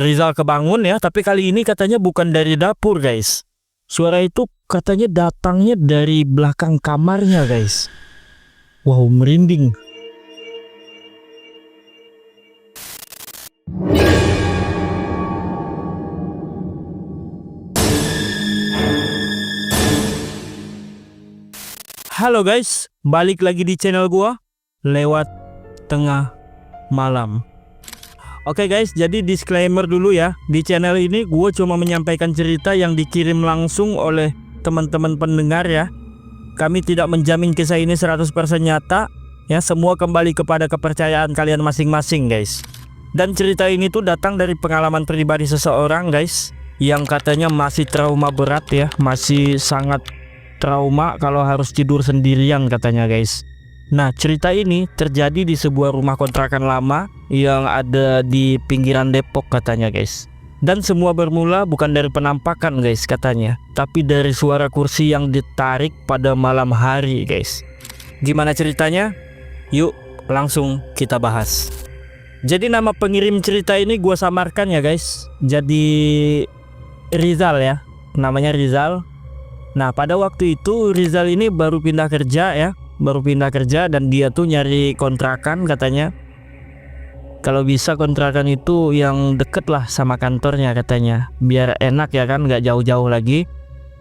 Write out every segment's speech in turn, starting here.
Rizal kebangun ya, tapi kali ini katanya bukan dari dapur guys. Suara itu katanya datangnya dari belakang kamarnya guys. Wow, merinding. Halo guys, balik lagi di channel gua lewat tengah malam. Oke guys, jadi disclaimer dulu ya. Di channel ini gua cuma menyampaikan cerita yang dikirim langsung oleh teman-teman pendengar ya. Kami tidak menjamin kisah ini 100% nyata ya, semua kembali kepada kepercayaan kalian masing-masing guys. Dan cerita ini tuh datang dari pengalaman pribadi seseorang guys, yang katanya masih trauma berat ya, masih sangat trauma kalau harus tidur sendirian katanya guys. Nah, cerita ini terjadi di sebuah rumah kontrakan lama yang ada di pinggiran Depok katanya guys. Dan semua bermula bukan dari penampakan guys katanya, tapi dari suara kursi yang ditarik pada malam hari guys. Gimana ceritanya? Yuk langsung kita bahas. Jadi nama pengirim cerita ini gua samarkan ya guys, jadi Rizal ya, namanya Rizal. Nah, pada waktu itu Rizal ini baru pindah kerja ya, dan dia tuh nyari kontrakan katanya. Kalau bisa kontrakan itu yang deket lah sama kantornya katanya, biar enak ya kan, nggak jauh-jauh lagi.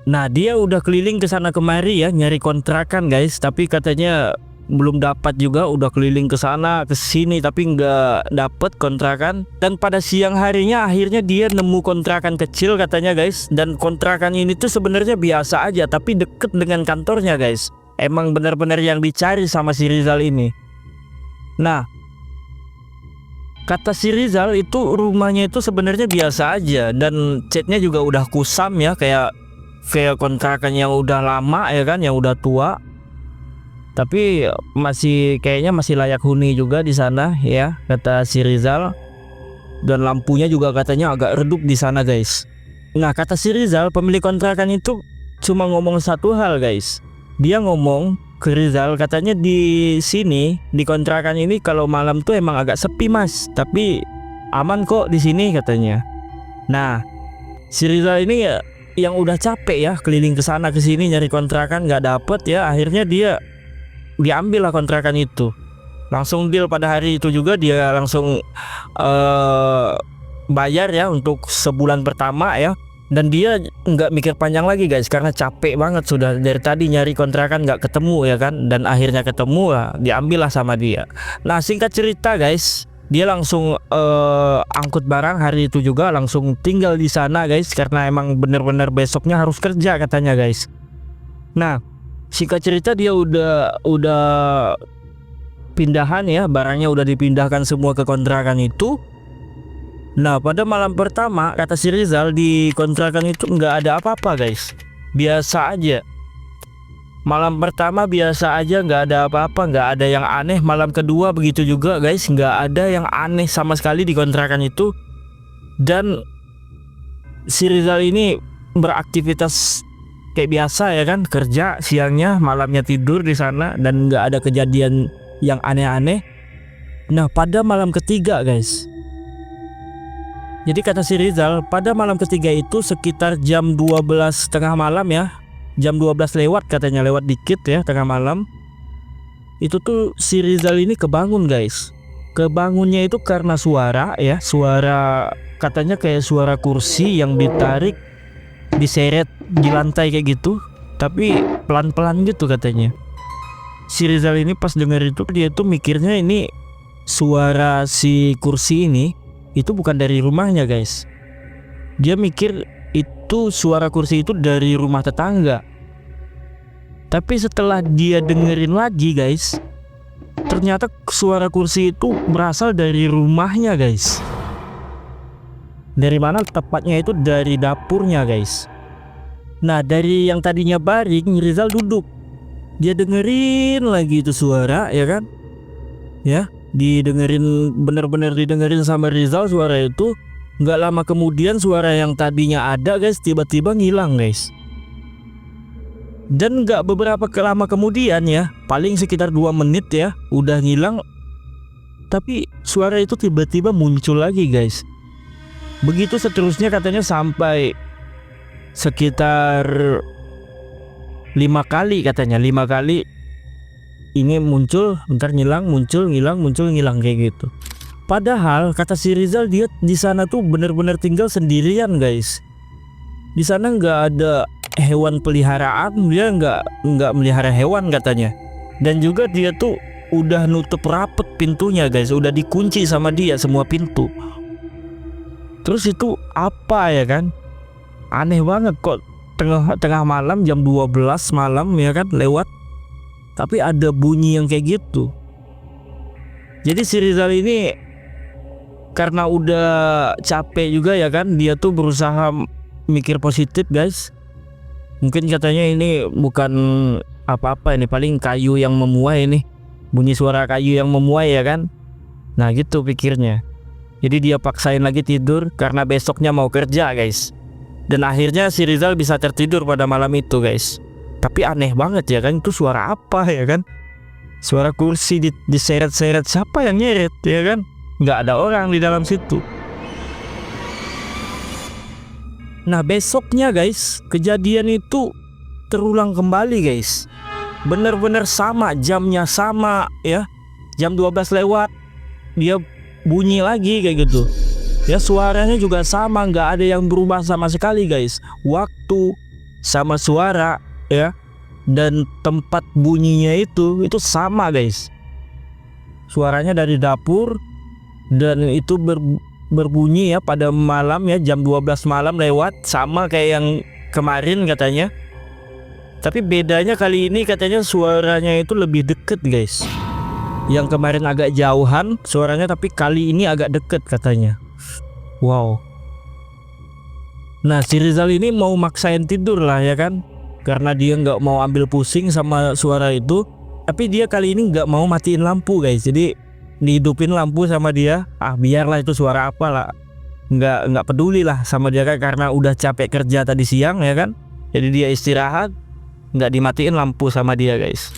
Nah, dia udah keliling ke sana kemari ya nyari kontrakan guys, tapi katanya belum dapat juga, udah keliling ke sana ke sini tapi nggak dapet kontrakan. Dan pada siang harinya akhirnya dia nemu kontrakan kecil katanya guys, dan kontrakan ini tuh sebenarnya biasa aja tapi deket dengan kantornya guys. Emang benar-benar yang dicari sama si Rizal ini. Nah, kata si Rizal itu rumahnya itu sebenarnya biasa aja, dan catnya juga udah kusam ya, kayak kontrakan yang udah lama ya kan, yang udah tua. Tapi kayaknya masih layak huni juga di sana ya, kata si Rizal. Dan lampunya juga katanya agak redup di sana guys. Nah, kata si Rizal pemilik kontrakan itu cuma ngomong satu hal guys. Dia ngomong ke Rizal katanya di sini, di kontrakan ini kalau malam tuh emang agak sepi mas, tapi aman kok di sini katanya. Nah, si Rizal ini ya yang udah capek ya keliling ke sana ke sini nyari kontrakan nggak dapet ya, akhirnya diambil lah kontrakan itu. Langsung deal pada hari itu juga, dia langsung bayar ya untuk sebulan pertama ya. Dan dia nggak mikir panjang lagi guys, karena capek banget sudah dari tadi nyari kontrakan nggak ketemu ya kan. Dan akhirnya ketemu lah, diambil lah sama dia. Nah, singkat cerita guys, dia langsung angkut barang hari itu juga, langsung tinggal di sana guys, karena emang bener-bener besoknya harus kerja katanya guys. Nah, singkat cerita dia udah pindahan ya, barangnya udah dipindahkan semua ke kontrakan itu. Nah, pada malam pertama kata si Rizal di kontrakan itu nggak ada apa-apa guys, biasa aja. Malam pertama biasa aja, nggak ada apa-apa, nggak ada yang aneh. Malam kedua begitu juga guys, nggak ada yang aneh sama sekali di kontrakan itu. Dan si Rizal ini beraktivitas kayak biasa ya kan, kerja siangnya, malamnya tidur di sana, dan nggak ada kejadian yang aneh-aneh. Nah, pada malam ketiga guys, jadi kata si Rizal pada malam ketiga itu sekitar jam 12 tengah malam ya, jam 12 lewat katanya, lewat dikit ya tengah malam. Itu tuh si Rizal ini kebangun guys. Kebangunnya itu karena suara ya, suara katanya kayak suara kursi yang ditarik, diseret di lantai kayak gitu, tapi pelan-pelan gitu katanya. Si Rizal ini pas denger itu dia tuh mikirnya ini suara si kursi ini itu bukan dari rumahnya guys. Dia mikir itu suara kursi itu dari rumah tetangga. Tapi setelah dia dengerin lagi guys, ternyata suara kursi itu berasal dari rumahnya guys. Dari mana? Tepatnya itu dari dapurnya guys. Nah, dari yang tadinya baring, Rizal duduk. Dia dengerin lagi itu suara ya kan, ya didengerin, bener-bener didengerin sama Rizal suara itu. Nggak lama kemudian suara yang tadinya ada guys tiba-tiba ngilang guys. Dan nggak beberapa lama kemudian ya, paling sekitar 2 menit ya, udah ngilang. Tapi suara itu tiba-tiba muncul lagi guys. Begitu seterusnya katanya sampai sekitar 5 kali katanya, 5 kali ini muncul, bentar ngilang, muncul, ngilang, muncul, ngilang kayak gitu. Padahal kata si Rizal dia di sana tuh bener-bener tinggal sendirian guys. Di sana nggak ada hewan peliharaan, dia nggak melihara hewan katanya. Dan juga dia tuh udah nutup rapet pintunya guys, udah dikunci sama dia semua pintu. Terus itu apa ya kan? Aneh banget kok tengah malam jam 12 malam ya kan lewat, tapi ada bunyi yang kayak gitu. Jadi si Rizal ini karena udah capek juga ya kan, dia tuh berusaha mikir positif guys. Mungkin katanya ini bukan apa-apa, ini paling kayu yang memuai nih, bunyi suara kayu yang memuai ya kan. Nah gitu pikirnya. Jadi dia paksain lagi tidur karena besoknya mau kerja guys. Dan akhirnya si Rizal bisa tertidur pada malam itu guys. Tapi aneh banget ya kan, itu suara apa ya kan? Suara kursi diseret-seret, siapa yang nyeret ya kan? Nggak ada orang di dalam situ. Nah besoknya guys, kejadian itu terulang kembali guys. Bener-bener sama, jamnya sama ya. Jam 12 lewat dia bunyi lagi kayak gitu. Ya suaranya juga sama, nggak ada yang berubah sama sekali guys. Waktu sama suara ya, dan tempat bunyinya itu sama guys. Suaranya dari dapur, dan itu berbunyi ya pada malam ya, jam 12 malam lewat, sama kayak yang kemarin katanya. Tapi bedanya kali ini katanya suaranya itu lebih deket guys. Yang kemarin agak jauhan suaranya, tapi kali ini agak deket katanya. Wow. Nah si Rizal ini mau maksain tidur lah ya kan, karena dia nggak mau ambil pusing sama suara itu. Tapi dia kali ini nggak mau matiin lampu guys, jadi dihidupin lampu sama dia. Biarlah itu suara apa lah, nggak peduli lah sama dia kan, karena udah capek kerja tadi siang ya kan. Jadi dia istirahat, nggak dimatiin lampu sama dia guys.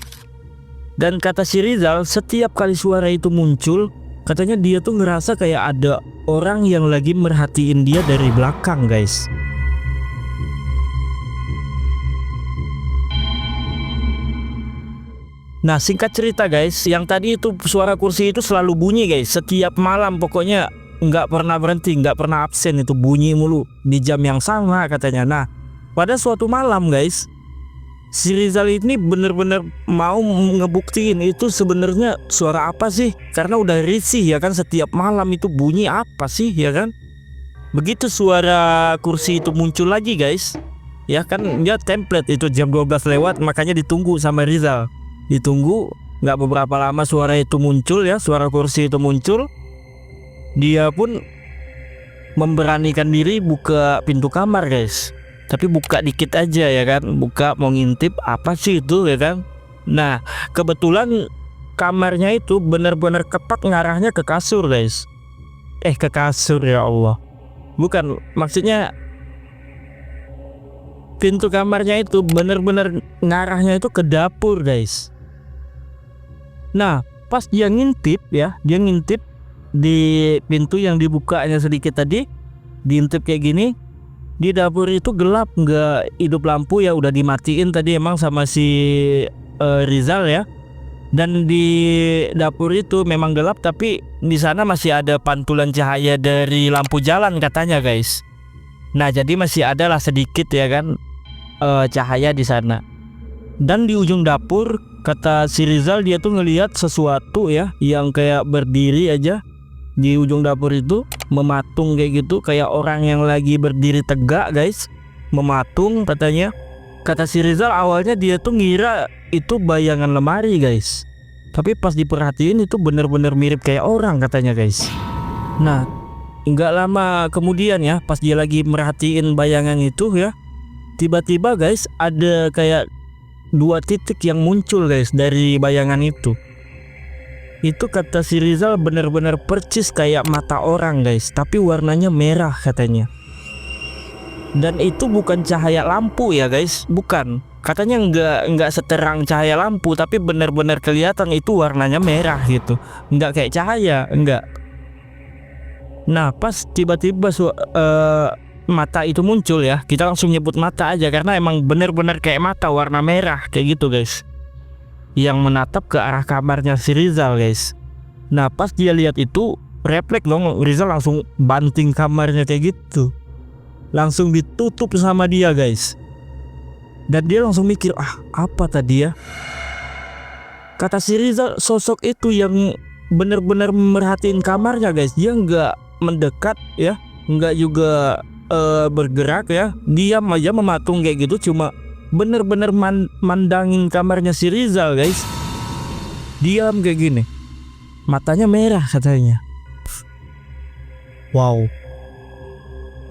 Dan kata si Rizal, setiap kali suara itu muncul, katanya dia tuh ngerasa kayak ada orang yang lagi merhatiin dia dari belakang guys. Nah singkat cerita guys, yang tadi itu suara kursi itu selalu bunyi guys. Setiap malam pokoknya nggak pernah berhenti, nggak pernah absen, itu bunyi mulu di jam yang sama katanya. Nah pada suatu malam guys, si Rizal ini bener-bener mau ngebuktiin itu sebenarnya suara apa sih, karena udah risih ya kan, setiap malam itu bunyi apa sih ya kan. Begitu suara kursi itu muncul lagi guys ya kan, dia template itu jam 12 lewat, makanya ditunggu sama Rizal. Ditunggu, nggak beberapa lama suara itu muncul ya, suara kursi itu muncul. Dia pun memberanikan diri buka pintu kamar guys. Tapi buka dikit aja ya kan, buka mau ngintip apa sih itu ya kan. Nah kebetulan kamarnya itu benar-benar ketat ngarahnya ke kasur guys. Ke kasur, ya Allah, bukan, maksudnya pintu kamarnya itu benar-benar ngarahnya itu ke dapur guys. Nah pas dia ngintip ya, dia ngintip di pintu yang dibukanya sedikit tadi, diintip kayak gini. Di dapur itu gelap, nggak hidup lampu ya, udah dimatiin tadi emang sama si Rizal ya. Dan di dapur itu memang gelap, tapi di sana masih ada pantulan cahaya dari lampu jalan katanya guys. Nah jadi masih ada lah sedikit ya kan cahaya di sana. Dan di ujung dapur kata si Rizal, dia tuh ngelihat sesuatu ya yang kayak berdiri aja di ujung dapur itu, mematung kayak gitu, kayak orang yang lagi berdiri tegak guys, mematung katanya. Kata si Rizal awalnya dia tuh ngira itu bayangan lemari guys, tapi pas diperhatiin itu bener-bener mirip kayak orang katanya guys. Nah nggak lama kemudian ya, pas dia lagi merhatiin bayangan itu ya, tiba-tiba guys ada kayak 2 titik yang muncul guys dari bayangan itu. Itu kata si Rizal bener-bener percis kayak mata orang guys, tapi warnanya merah katanya. Dan itu bukan cahaya lampu ya guys, bukan. Katanya nggak seterang cahaya lampu, tapi bener-bener kelihatan itu warnanya merah gitu. Nggak kayak cahaya, enggak. Nah pas tiba-tiba mata itu muncul ya, kita langsung nyebut mata aja karena emang bener-bener kayak mata warna merah kayak gitu guys, yang menatap ke arah kamarnya si Rizal guys. Nah pas dia lihat itu refleks dong, Rizal langsung banting kamarnya kayak gitu, langsung ditutup sama dia guys. Dan dia langsung mikir, apa tadi ya? Kata si Rizal, sosok itu yang bener-bener merhatiin kamarnya guys. Dia nggak mendekat ya, nggak juga bergerak ya, diam aja mematung kayak gitu, cuma bener-bener mandangin kamarnya si Rizal guys. Diam kayak gini, matanya merah katanya. Wow,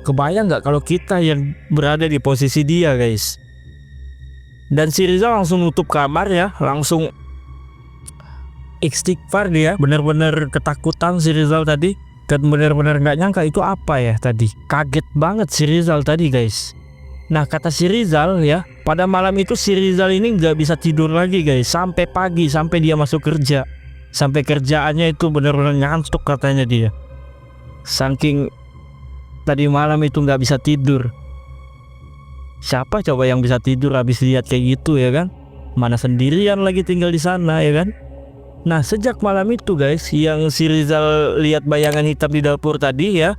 kebayang nggak kalau kita yang berada di posisi dia guys. Dan si Rizal langsung nutup kamar ya, langsung istighfar dia, bener-bener ketakutan si Rizal tadi. Dan bener-bener nggak nyangka itu apa ya tadi. Kaget banget si Rizal tadi guys. Nah kata si Rizal ya, pada malam itu si Rizal ini nggak bisa tidur lagi guys, sampai pagi, sampai dia masuk kerja. Sampai kerjaannya itu bener-bener ngantuk katanya dia, saking tadi malam itu nggak bisa tidur. Siapa coba yang bisa tidur habis lihat kayak gitu ya kan? Mana sendirian lagi tinggal di sana ya kan? Nah sejak malam itu guys, yang si Rizal lihat bayangan hitam di dapur tadi ya,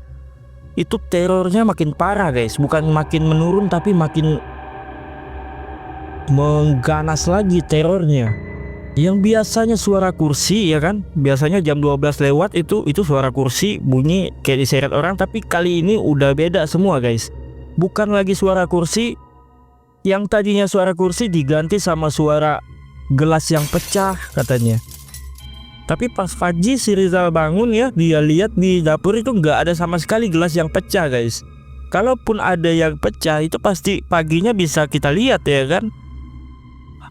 itu terornya makin parah guys. Bukan makin menurun tapi makin mengganas lagi terornya. Yang biasanya suara kursi ya kan, biasanya jam 12 lewat itu suara kursi bunyi kayak diseret orang, tapi kali ini udah beda semua guys. Bukan lagi suara kursi, yang tadinya suara kursi diganti sama suara gelas yang pecah katanya. Tapi pas pagi si Rizal bangun ya, dia lihat di dapur itu nggak ada sama sekali gelas yang pecah guys. Kalaupun ada yang pecah itu pasti paginya bisa kita lihat ya kan,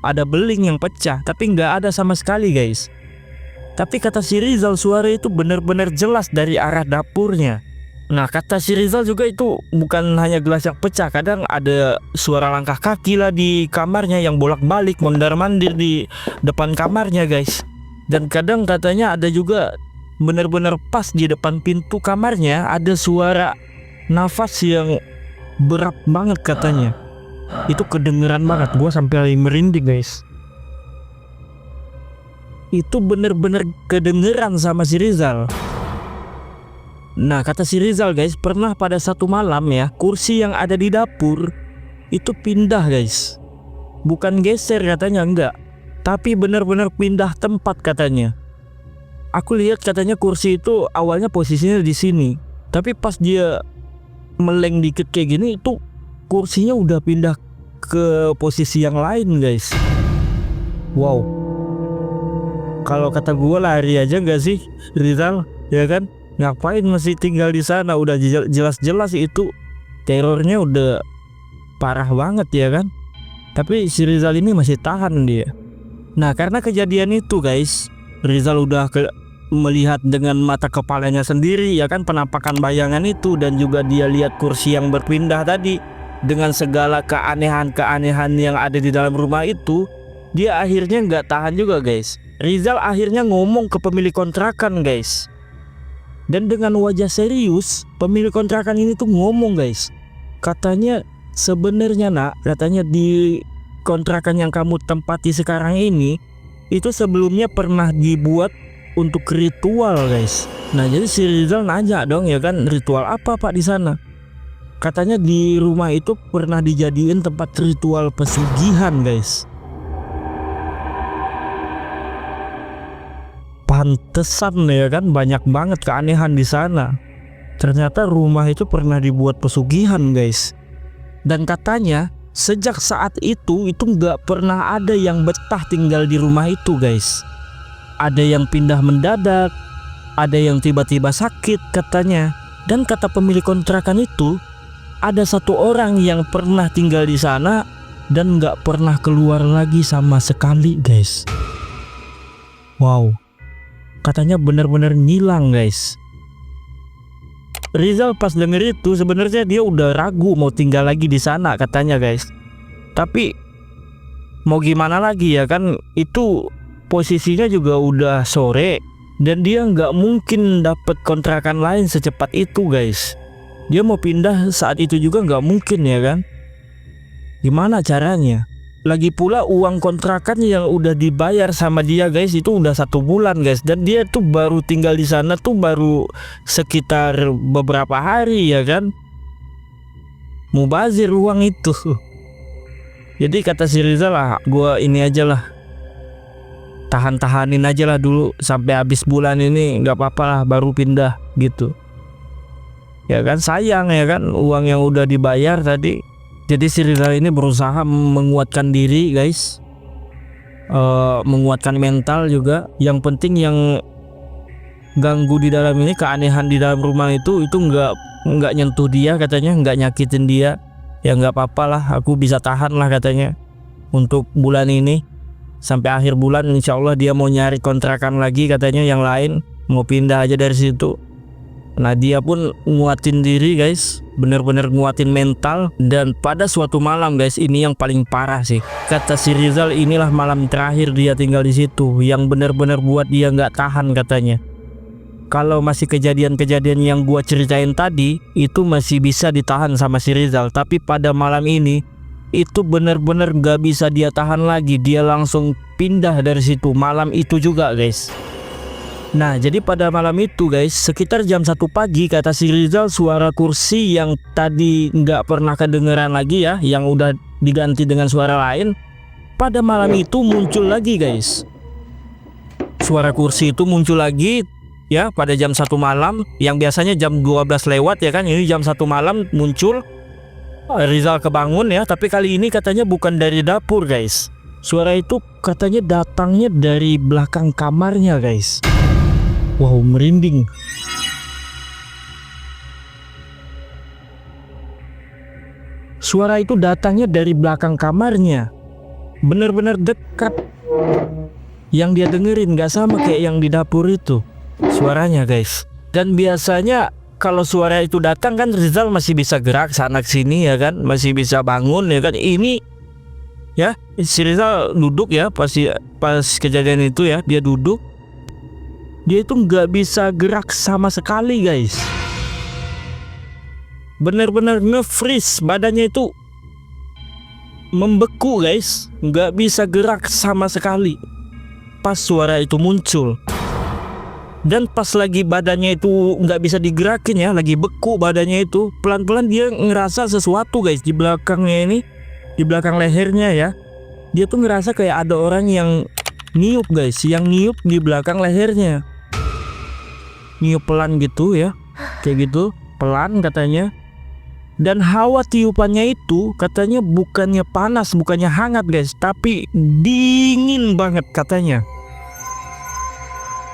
ada beling yang pecah, tapi nggak ada sama sekali guys. Tapi kata si Rizal suara itu benar-benar jelas dari arah dapurnya. Nah kata si Rizal juga itu bukan hanya gelas yang pecah, kadang ada suara langkah kaki lah di kamarnya yang bolak-balik mondar-mandir di depan kamarnya guys. Dan kadang katanya ada juga benar-benar pas di depan pintu kamarnya ada suara nafas yang berat banget katanya. Itu kedengeran banget, gua sampai merinding guys. Itu bener-bener kedengeran sama si Rizal. Nah kata si Rizal guys, pernah pada satu malam ya, kursi yang ada di dapur itu pindah guys. Bukan geser katanya, enggak, tapi bener-bener pindah tempat katanya. Aku lihat katanya kursi itu awalnya posisinya di sini, tapi pas dia meleng dikit kayak gini itu kursinya udah pindah ke posisi yang lain guys. Wow, kalau kata gue lari aja nggak sih Rizal ya kan? Ngapain masih tinggal di sana? Udah jelas-jelas itu terornya udah parah banget ya kan? Tapi si Rizal ini masih tahan dia. Nah karena kejadian itu guys, Rizal udah melihat dengan mata kepalanya sendiri ya kan, penampakan bayangan itu, dan juga dia lihat kursi yang berpindah tadi. Dengan segala keanehan-keanehan yang ada di dalam rumah itu, dia akhirnya nggak tahan juga guys. Rizal akhirnya ngomong ke pemilik kontrakan guys. Dan dengan wajah serius, pemilik kontrakan ini tuh ngomong guys. Katanya sebenarnya nak, katanya di kontrakan yang kamu tempati sekarang ini itu sebelumnya pernah dibuat untuk ritual guys. Nah jadi si Rizal nanya dong ya kan, ritual apa pak di sana? Katanya di rumah itu pernah dijadiin tempat ritual pesugihan guys. Pantesan ya kan banyak banget keanehan di sana. Ternyata rumah itu pernah dibuat pesugihan guys. Dan katanya sejak saat itu nggak pernah ada yang betah tinggal di rumah itu guys. Ada yang pindah mendadak, ada yang tiba-tiba sakit katanya. Dan kata pemilik kontrakan itu, ada satu orang yang pernah tinggal di sana dan nggak pernah keluar lagi sama sekali guys. Wow, katanya benar-benar ngilang guys. Rizal pas denger itu sebenarnya dia udah ragu mau tinggal lagi di sana katanya guys. Tapi mau gimana lagi ya kan, itu posisinya juga udah sore Dan dia nggak mungkin dapat kontrakan lain secepat itu guys. Dia mau pindah saat itu juga nggak mungkin ya kan. Gimana caranya? Lagi pula uang kontrakan yang udah dibayar sama dia guys itu udah 1 bulan guys. Dan dia tuh baru tinggal di sana tuh baru sekitar beberapa hari ya kan. Mubazir uang itu. Jadi kata si Rizal lah, gua ini aja lah, tahan-tahanin aja lah dulu sampai habis bulan ini, nggak apa-apa lah baru pindah gitu. Ya kan sayang ya kan uang yang udah dibayar tadi. Jadi si Rizal ini berusaha menguatkan diri guys, menguatkan mental juga. Yang penting yang ganggu di dalam ini, keanehan di dalam rumah itu nggak nyentuh dia katanya, nggak nyakitin dia. Ya nggak apa-apa lah, aku bisa tahan lah katanya untuk bulan ini. Sampai akhir bulan insya Allah dia mau nyari kontrakan lagi katanya yang lain, mau pindah aja dari situ. Nah dia pun nguatin diri guys, bener-bener nguatin mental. Dan pada suatu malam guys, ini yang paling parah sih, kata si Rizal, inilah malam terakhir dia tinggal di situ, yang bener-bener buat dia nggak tahan katanya. Kalau masih kejadian-kejadian yang gua ceritain tadi itu masih bisa ditahan sama si Rizal, tapi pada malam ini itu bener-bener gak bisa dia tahan lagi. Dia langsung pindah dari situ malam itu juga guys. Nah jadi pada malam itu guys, sekitar jam 1 pagi kata si Rizal, suara kursi yang tadi nggak pernah kedengeran lagi ya, yang udah diganti dengan suara lain, pada malam itu muncul lagi guys. Suara kursi itu muncul lagi ya pada jam 1 malam, yang biasanya jam 12 lewat ya kan, ini jam 1 malam muncul. Rizal kebangun ya, tapi kali ini katanya bukan dari dapur guys. Suara itu katanya datangnya dari belakang kamarnya guys. Wow, merinding. Suara itu datangnya dari belakang kamarnya, bener-bener dekat. Yang dia dengerin gak sama kayak yang di dapur itu suaranya guys. Dan biasanya kalau suara itu datang kan Rizal masih bisa gerak sana sini ya kan, masih bisa bangun ya kan. Ini ya si Rizal duduk ya pas kejadian itu ya, dia duduk, dia itu nggak bisa gerak sama sekali guys. Bener-bener nge-freeze, badannya itu membeku guys, nggak bisa gerak sama sekali pas suara itu muncul. Dan pas lagi badannya itu nggak bisa digerakin ya, lagi beku badannya itu, pelan-pelan dia ngerasa sesuatu guys di belakangnya ini, di belakang lehernya ya. Dia tuh ngerasa kayak ada orang yang niup guys, yang niup di belakang lehernya. Niup pelan gitu ya, kayak gitu, pelan katanya. Dan hawa tiupannya itu katanya bukannya panas, bukannya hangat guys, tapi dingin banget katanya.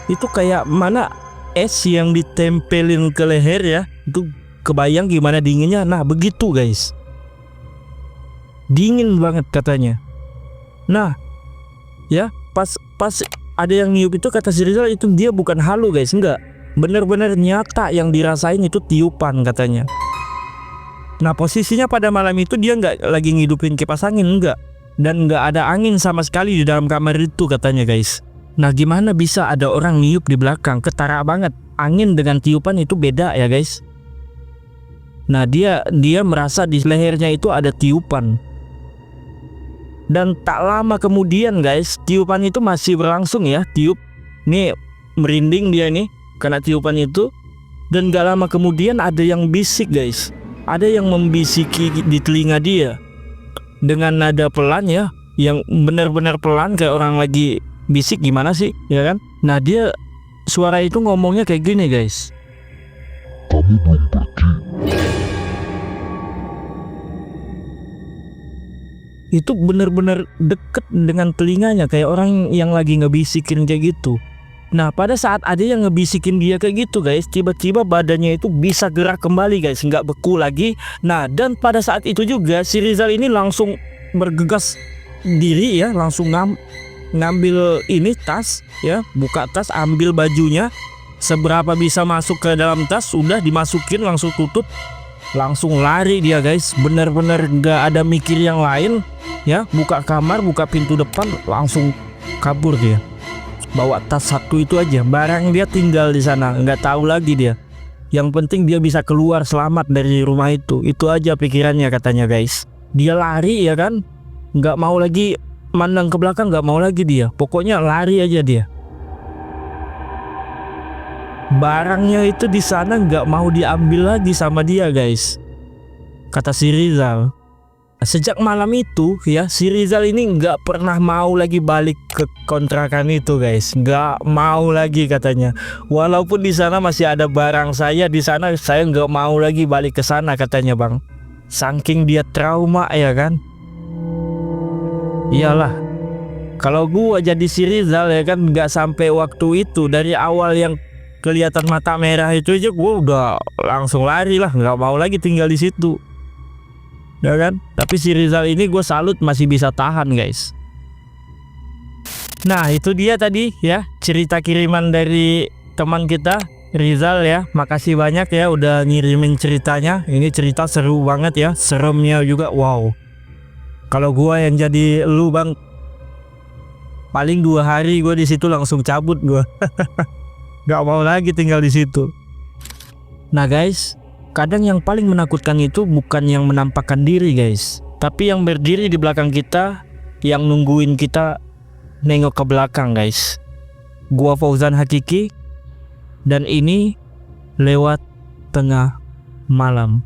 Itu kayak mana es yang ditempelin ke leher ya, itu kebayang gimana dinginnya. Nah begitu guys, dingin banget katanya. Nah ya pas ada yang niup itu kata si Rizal itu dia bukan halu guys, enggak, bener-bener nyata yang dirasain itu tiupan katanya. Nah posisinya pada malam itu dia nggak lagi ngidupin kipas angin, enggak, dan nggak ada angin sama sekali di dalam kamar itu katanya guys. Nah gimana bisa ada orang niup di belakang, ketara banget. Angin dengan tiupan itu beda ya guys. Nah dia merasa di lehernya itu ada tiupan. Dan tak lama kemudian guys, tiupan itu masih berlangsung ya, tiup. Nih merinding dia nih karena tiupan itu. Dan gak lama kemudian ada yang bisik guys. Ada yang membisiki di telinga dia dengan nada pelan ya, yang benar-benar pelan kayak orang lagi bisik gimana sih ya kan. Nah dia suara itu ngomongnya kayak gini guys, kamu belum pergi. Itu bener-bener deket dengan telinganya kayak orang yang lagi ngebisikin kayak gitu. Nah pada saat ada yang ngebisikin dia kayak gitu guys, tiba-tiba badannya itu bisa gerak kembali guys, nggak beku lagi. Nah dan pada saat itu juga si Rizal ini langsung bergegas diri ya, langsung ngambil ini tas ya, buka tas, ambil bajunya, seberapa bisa masuk ke dalam tas udah dimasukin, langsung tutup, langsung lari dia guys. Bener-bener gak ada mikir yang lain ya, buka kamar, buka pintu depan, langsung kabur dia. bawa tas satu itu aja, barang dia tinggal di sana, nggak tahu lagi dia. Yang penting dia bisa keluar selamat dari rumah itu aja pikirannya katanya guys. Dia lari ya kan, nggak mau lagi mandang ke belakang, nggak mau lagi dia, pokoknya lari aja dia. Barangnya itu di sana nggak mau diambil lagi sama dia guys, kata si Rizal. Sejak malam itu ya, si Rizal ini nggak pernah mau lagi balik ke kontrakan itu guys, nggak mau lagi katanya. Walaupun di sana masih ada barang saya di sana, saya nggak mau lagi balik ke sana katanya bang. Saking dia trauma ya kan. Iyalah, kalau gua jadi si Rizal ya kan, nggak sampai waktu itu, dari awal yang kelihatan mata merah itu aja gua udah langsung lari lah, nggak mau lagi tinggal di situ. Ya kan? Tapi si Rizal ini gue salut masih bisa tahan guys. Nah itu dia tadi ya cerita kiriman dari teman kita Rizal ya. Makasih banyak ya udah ngirimin ceritanya. Ini cerita seru banget ya, seremnya juga wow. Kalau gue yang jadi lu bang, paling 2 hari gue di situ langsung cabut gue. Gak mau lagi tinggal di situ. Nah guys, kadang yang paling menakutkan itu bukan yang menampakkan diri guys, tapi yang berdiri di belakang kita, yang nungguin kita nengok ke belakang guys. Gua Fauzan Hakiki, dan ini Lewat Tengah Malam.